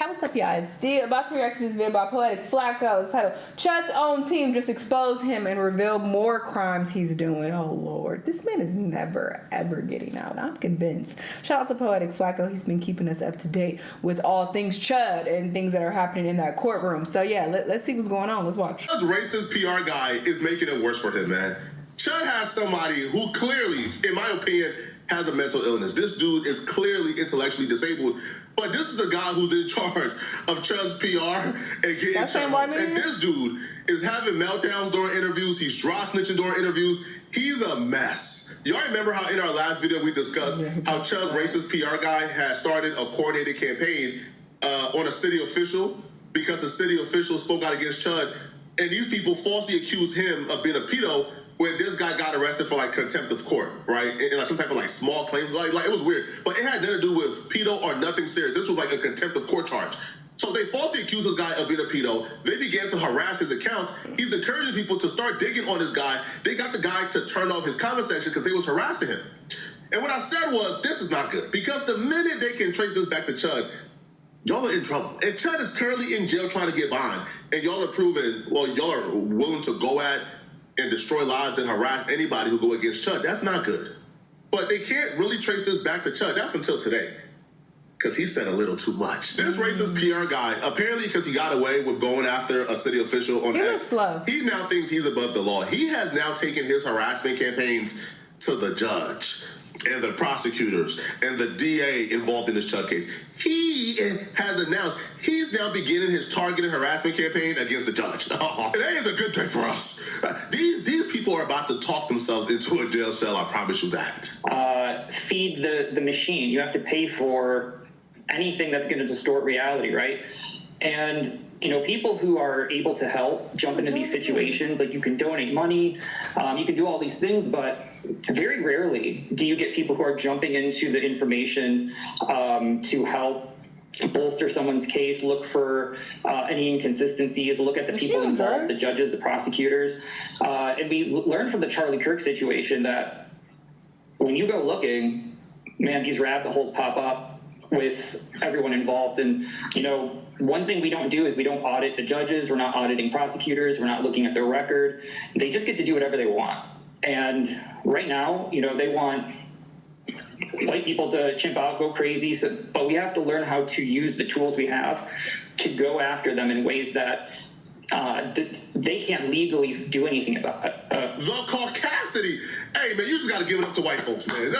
Hey, what's up, y'all? It's Dee, about to react to this video by Poetic Flacco. It's titled, Chud's own team just exposed him and revealed more crimes he's doing. Oh, Lord. This man is never, ever getting out. I'm convinced. Shout out to Poetic Flacco. He's been keeping us up to date with all things Chud and things that are happening in that courtroom. So, yeah, let's see what's going on. Let's watch. Chud's racist PR guy is making it worse for him, man. Chud has somebody who clearly, in my opinion, has a mental illness. This dude is clearly intellectually disabled. But this is the guy who's in charge of Chud's PR and getting trouble. And this dude is having meltdowns during interviews. He's dry snitching during interviews. He's a mess. Y'all remember how in our last video we discussed how Chud's racist PR guy has started a coordinated campaign on a city official because the city official spoke out against Chud. And these people falsely accused him of being a pedo when this guy got arrested for like contempt of court, right? And like some type of like small claims, like it was weird. But it had nothing to do with pedo or nothing serious. This was like a contempt of court charge. So they falsely accused this guy of being a pedo. They began to harass his accounts. He's encouraging people to start digging on this guy. They got the guy to turn off his comment section because they was harassing him. And what I said was, this is not good. Because the minute they can trace this back to Chud, y'all are in trouble. And Chud is currently in jail trying to get bond. And y'all are proving, well, y'all are willing to go at and destroy lives and harass anybody who go against Chud. That's not good. But they can't really trace this back to Chud. That's until today. Because he said a little too much. This racist PR guy, apparently because he got away with going after a city official on X, he now thinks he's above the law. He has now taken his harassment campaigns to the judge and the prosecutors and the DA involved in this Chud case. He has announced he's now beginning his targeted harassment campaign against the judge. That is a good day for us. These people are about to talk themselves into a jail cell, I promise you that. Feed the machine. You have to pay for anything that's going to distort reality, right? And you know, people who are able to help jump into these situations, like you can donate money, you can do all these things, but very rarely do you get people who are jumping into the information to help bolster someone's case, look for any inconsistencies, look at the people involved, the judges, the prosecutors. And we learned from the Charlie Kirk situation that when you go looking, man, these rabbit holes pop up with everyone involved. And, you know, one thing we don't do is we don't audit the judges. We're not auditing prosecutors. We're not looking at their record. They just get to do whatever they want. And right now, you know, they want white people to chimp out, go crazy. But we have to learn how to use the tools we have to go after them in ways that they can't legally do anything about it. The caucasity. Hey, man, you just got to give it up to white folks, man.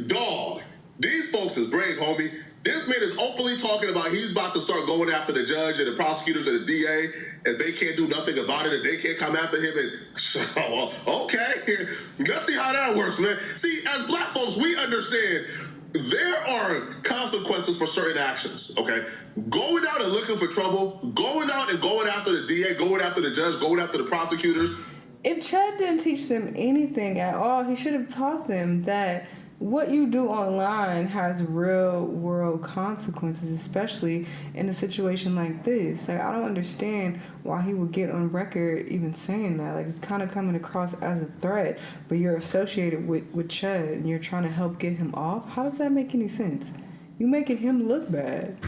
Dog. These folks is brave, homie. This man is openly talking about he's about to start going after the judge and the prosecutors and the DA, and they can't do nothing about it, and they can't come after him. And so, okay, let's see how that works, man. See, as black folks, we understand there are consequences for certain actions, okay? Going out and looking for trouble, going out and going after the DA, going after the judge, going after the prosecutors. If Chud didn't teach them anything at all, he should have taught them that what you do online has real world consequences, especially in a situation like this. Like, I don't understand why he would get on record even saying that. Like, it's kind of coming across as a threat, but you're associated with Chud and you're trying to help get him off. How does that make any sense? You making him look bad.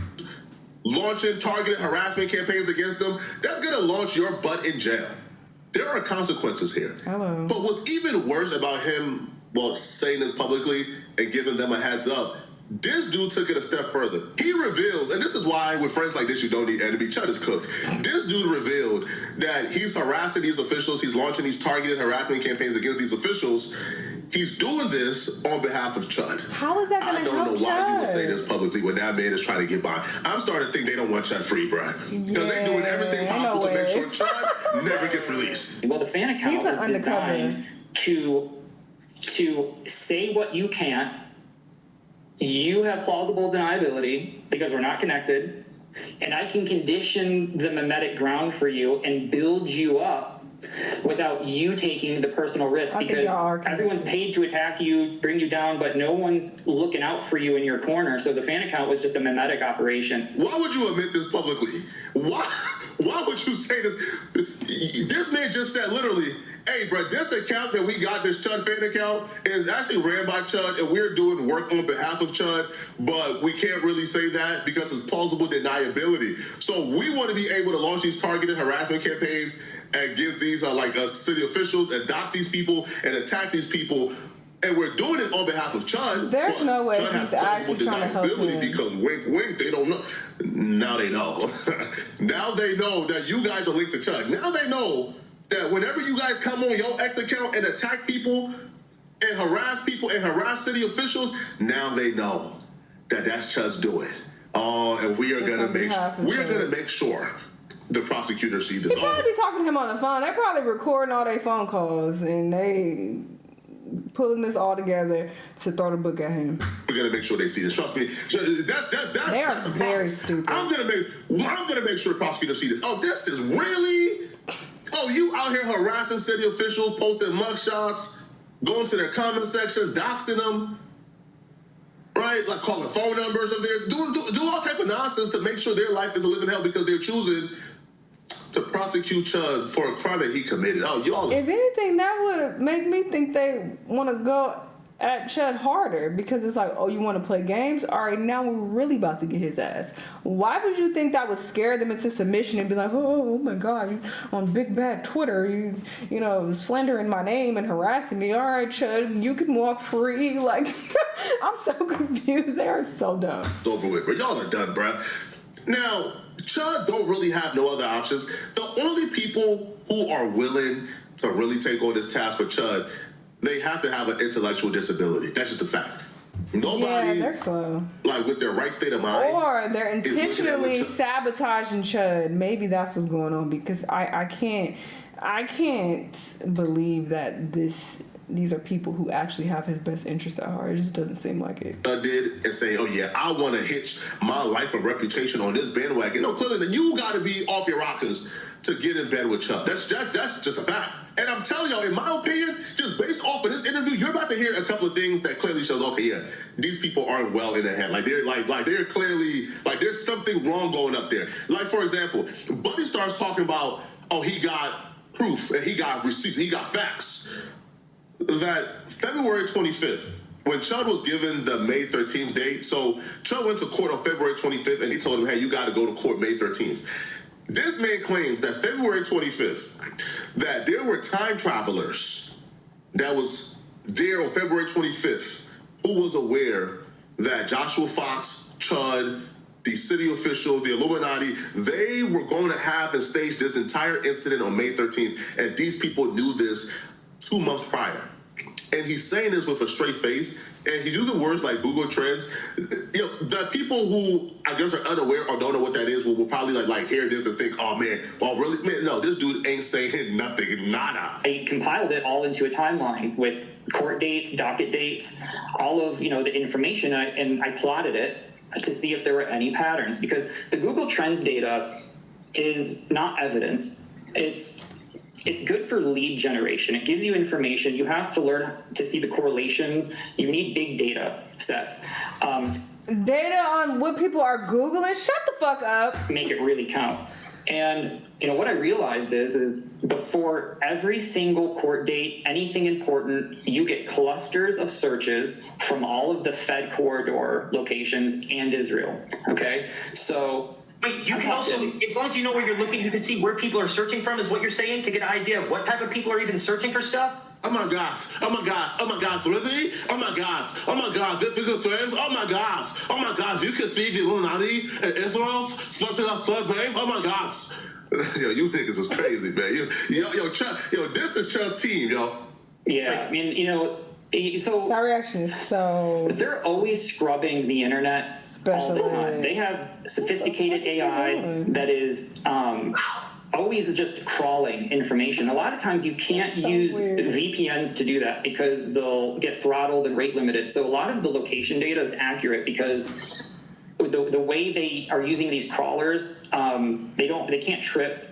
Launching targeted harassment campaigns against them, that's going to launch your butt in jail. There are consequences here. Hello. But what's even worse about him, well, saying this publicly and giving them a heads up, this dude took it a step further. He reveals, and this is why with friends like this, you don't need enemy. Chud is cooked. This dude revealed that he's harassing these officials. He's launching these targeted harassment campaigns against these officials. He's doing this on behalf of Chud. How is that going to help Chud? I don't know why you would say this publicly when that man is trying to get by. I'm starting to think they don't want Chud free, bro. Because they're doing everything possible to make sure Chud never gets released. Well, the fan account was designed to say what you can't. You have plausible deniability because we're not connected, and I can condition the mimetic ground for you and build you up without you taking the personal risk, because everyone's paid to attack you, bring you down, but no one's looking out for you in your corner. So the fan account was just a mimetic operation. Why would you admit this publicly? Why would you say this? This man just said literally Hey, bro, this account that we got, this Chud fan account, is actually ran by Chud, and we're doing work on behalf of Chud, but we can't really say that because it's plausible deniability. So we want to be able to launch these targeted harassment campaigns against these city officials and dox these people and attack these people. And we're doing it on behalf of Chud. There's no way Chud he's actually trying to help him. Because wink, wink, they don't know. Now they know. Now they know that you guys are linked to Chud. Now they know that whenever you guys come on your X account and attack people and harass city officials, now they know that that's Chud's doing. Oh, and we're gonna make sure the prosecutors see this. He probably be talking to him on the phone. They probably recording all their phone calls and they pulling this all together to throw the book at him. We're gonna make sure they see this. Trust me. They are very stupid. I'm gonna make sure prosecutors see this. Oh, this is really. Oh, you out here harassing city officials, posting mugshots, going to their comment section, doxing them, right? Like calling phone numbers of theirs, do all type of nonsense to make sure their life is a living hell because they're choosing to prosecute Chud for a crime that he committed. Oh, y'all. If anything, that would make me think they want to go at Chud harder because it's like, oh, you want to play games? All right, now we're really about to get his ass. Why would you think that would scare them into submission and be like, oh my God, you on big bad Twitter, you know, slandering my name and harassing me. All right, Chud, you can walk free. Like, I'm so confused. They are so dumb. It's over with, but y'all are done, bruh. Now, Chud don't really have no other options. The only people who are willing to really take on this task for Chud, they have to have an intellectual disability. That's just a fact. Nobody, they're slow. Like with their right state of mind, or they're intentionally sabotaging Chud. Maybe that's what's going on because I can't believe that these are people who actually have his best interest at heart. It just doesn't seem like it. Did and say, oh yeah, I want to hitch my life and reputation on this bandwagon. No, clearly then you got to be off your rockers to get in bed with Chud. That's just a fact. And I'm telling y'all, in my opinion, just based off of this interview, you're about to hear a couple of things that clearly shows, okay, yeah, these people aren't well in their head. Like they're clearly like there's something wrong going up there. Like for example, Buddy starts talking about, oh, he got proof and he got receipts, and he got facts. That February 25th, when Chud was given the May 13th date, so Chud went to court on February 25th and he told him, hey, you got to go to court May 13th. This man claims that February 25th, that there were time travelers that was there on February 25th who was aware that Joshua Fox, Chud, the city officials, the Illuminati, they were going to have and stage this entire incident on May 13th, and these people knew this 2 months prior. And he's saying this with a straight face, and he's using words like Google Trends. You know, the people who I guess are unaware or don't know what that is will probably like hear this and think, oh man, oh really? Man, no, this dude ain't saying nothing, nada. I compiled it all into a timeline with court dates, docket dates, all of the information, and I plotted it to see if there were any patterns, because the Google Trends data is not evidence. It's good for lead generation. It gives you information. You have to learn to see the correlations. You need big data sets. Data on what people are Googling? Shut the fuck up. Make it really count. And what I realized is before every single court date, anything important, you get clusters of searches from all of the Fed corridor locations and Israel. Okay? So but you can also, as long as you know where you're looking, you can see where people are searching from, is what you're saying, to get an idea of what type of people are even searching for stuff? Oh my gosh, really? Oh my gosh, this is a friend? Oh my gosh, you can see the Illuminati and Israel searching up flood name? Oh my gosh. Yo, you niggas is crazy, man. Yo, this is Chud's team, yo. Yeah, I mean, so that reaction is so. They're always scrubbing the internet all the time. They have sophisticated AI that is always just crawling information. A lot of times you can't use VPNs to do that because they'll get throttled and rate limited. So a lot of the location data is accurate because the way they are using these crawlers, they can't trip,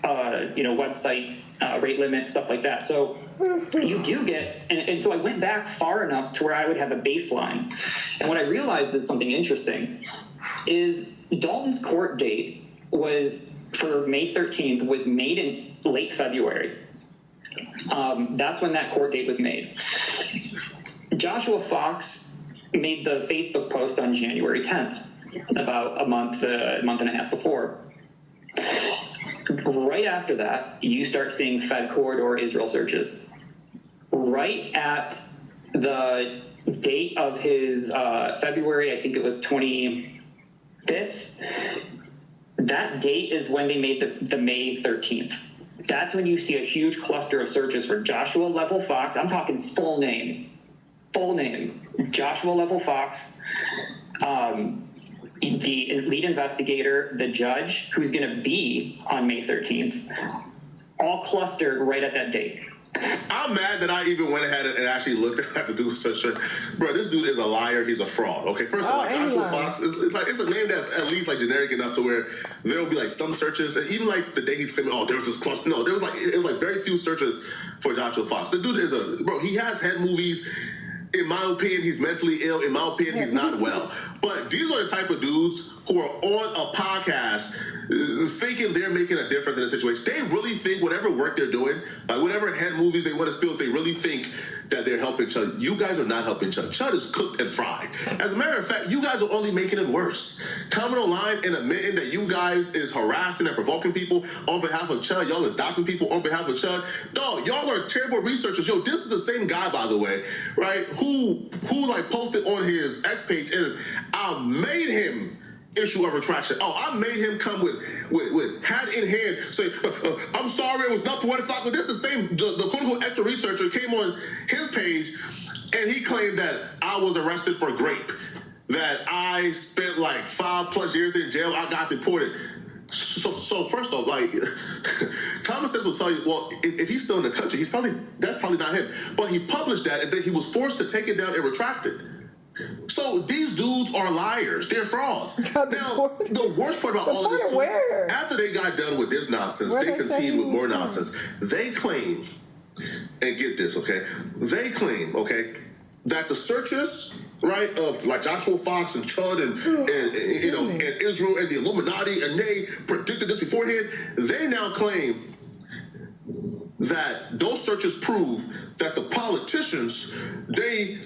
website rate limits, stuff like that. So you do get, and so I went back far enough to where I would have a baseline. And what I realized is something interesting is Dalton's court date was for May 13th was made in late February. That's when that court date was made. Joshua Fox made the Facebook post on January 10th, about a month and a half before. Right after that, you start seeing Fed corridor Israel searches. Right at the date of his February, I think it was 25th, that date is when they made the May 13th. That's when you see a huge cluster of searches for Joshua Level Fox. I'm talking full name, Joshua Level Fox, the lead investigator, the judge, who's going to be on May 13th, all clustered right at that date. I'm mad that I even went ahead and actually looked at the dude such a bro. This dude is a liar. He's a fraud. Okay, first of all, Joshua Fox is like it's a name that's at least like generic enough to where there will be like some searches, and even like the day he's claiming, oh, there's this cluster. No, there was like very few searches for Joshua Fox. The dude is a bro. He has head movies. In my opinion, he's mentally ill. In my opinion, he's not well. But these are the type of dudes who are on a podcast thinking they're making a difference in a situation. They really think whatever work they're doing, like whatever head movies they want to spill, they really think that they're helping Chud. You guys are not helping Chud. Chud is cooked and fried. As a matter of fact, you guys are only making it worse. Coming online and admitting that you guys is harassing and provoking people on behalf of Chud. Y'all is doxing people on behalf of Chud. Dog, y'all are terrible researchers. Yo, this is the same guy, by the way, right? Who like posted on his X page, and I made him issue a retraction. Oh, I made him come with hat in hand, say, I'm sorry, it was not poetic. But this is the same, the quote-unquote extra researcher came on his page, and he claimed that I was arrested for grape, that I spent like 5+ years in jail, I got deported. So first off, like, common sense will tell you, well, if he's still in the country, that's probably not him. But he published that, and then he was forced to take it down and retract it. So these dudes are liars. They're frauds. Now, the worst part about all of this, too, after they got done with this nonsense, they continued with more nonsense. They claim, and get this, okay? They claim, okay, that the searches, right, of like Joshua Fox and Chud and you know, and Israel and the Illuminati, and they predicted this beforehand. They now claim that those searches prove that the politicians they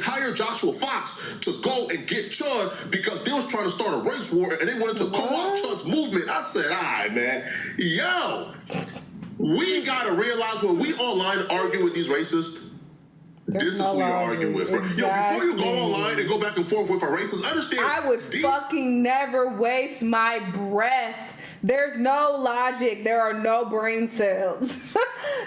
hired Joshua Fox to go and get Chud because they was trying to start a race war and they wanted to co-opt Chud's movement. I said, all right, man, yo, we gotta realize when we online argue with these racists, this is who you're arguing with. Exactly. Yo, before you go online and go back and forth with a racist, understand. I would fucking never waste my breath. There's no logic. There are no brain cells.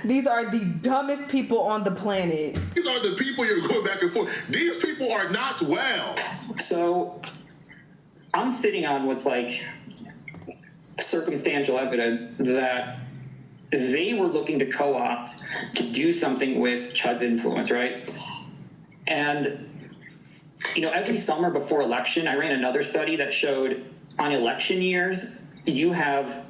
These are the dumbest people on the planet. These are the people you're going back and forth. These people are not well. So I'm sitting on what's like circumstantial evidence that they were looking to co-opt to do something with Chud's influence, right? And, you know, every summer before election, I ran another study that showed on election years, you have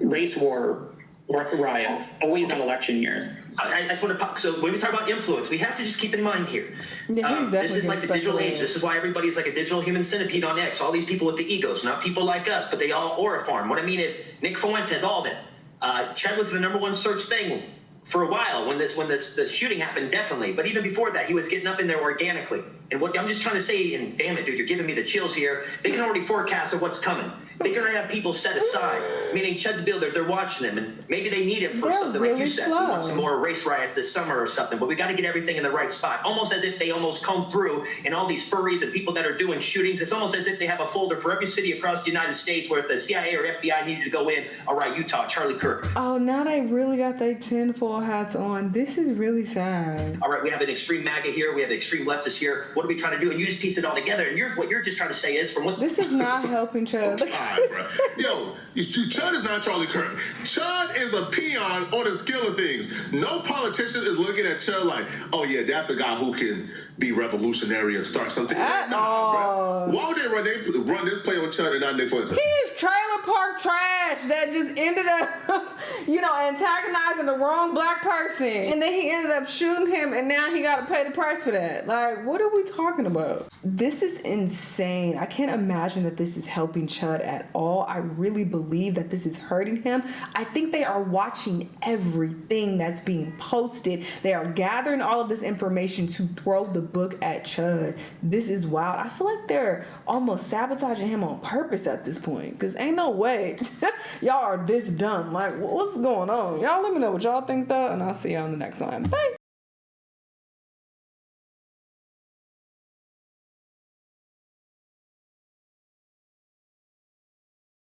race war riots, always on election years. I just want to, so when we talk about influence, we have to just keep in mind here. This is like the digital age. This is why everybody's like a digital human centipede on X. All these people with the egos, not people like us, but they all auriform. What I mean is Nick Fuentes, all of it. Chud was the #1 search thing for a while when this shooting happened, definitely. But even before that, he was getting up in there organically. And what I'm just trying to say, and damn it, dude, you're giving me the chills here. They can already forecast of what's coming. They can already have people set aside, meaning Chud the Builder, they're watching him, and maybe they need him for something really like you said. We want some more race riots this summer or something, but we got to get everything in the right spot. Almost as if they almost come through, and all these furries and people that are doing shootings, it's almost as if they have a folder for every city across the United States where if the CIA or FBI needed to go in, all right, Utah, Charlie Kirk. Oh, now they really got their tinfoil hats on. This is really sad. All right, we have an extreme MAGA here, we have extreme leftists here. What are we trying to do? And you just piece it all together, and what you're just trying to say is from what this is not helping Chud. Bro. Yo, Chud is not Charlie Kirk. Chud is a peon on the scale of things. No politician is looking at Chud like, oh yeah, that's a guy who can be revolutionary and start something. At all. Bro. Why would they run this play on Chud and not Nick Fuentes? He's trailer park trash that just ended up, antagonizing the wrong black person. And then he ended up shooting him, and now he got to pay the price for that. Like, what are we talking about? This is insane. I can't imagine that this is helping Chud at all. I really believe that this is hurting him. I think they are watching everything that's being posted. They are gathering all of this information to throw the book at Chud. This is wild. I feel like they're almost sabotaging him on purpose at this point, because ain't no way y'all are this dumb. Like, what's going on? Y'all let me know what y'all think though, and I'll see y'all in the next one. Bye.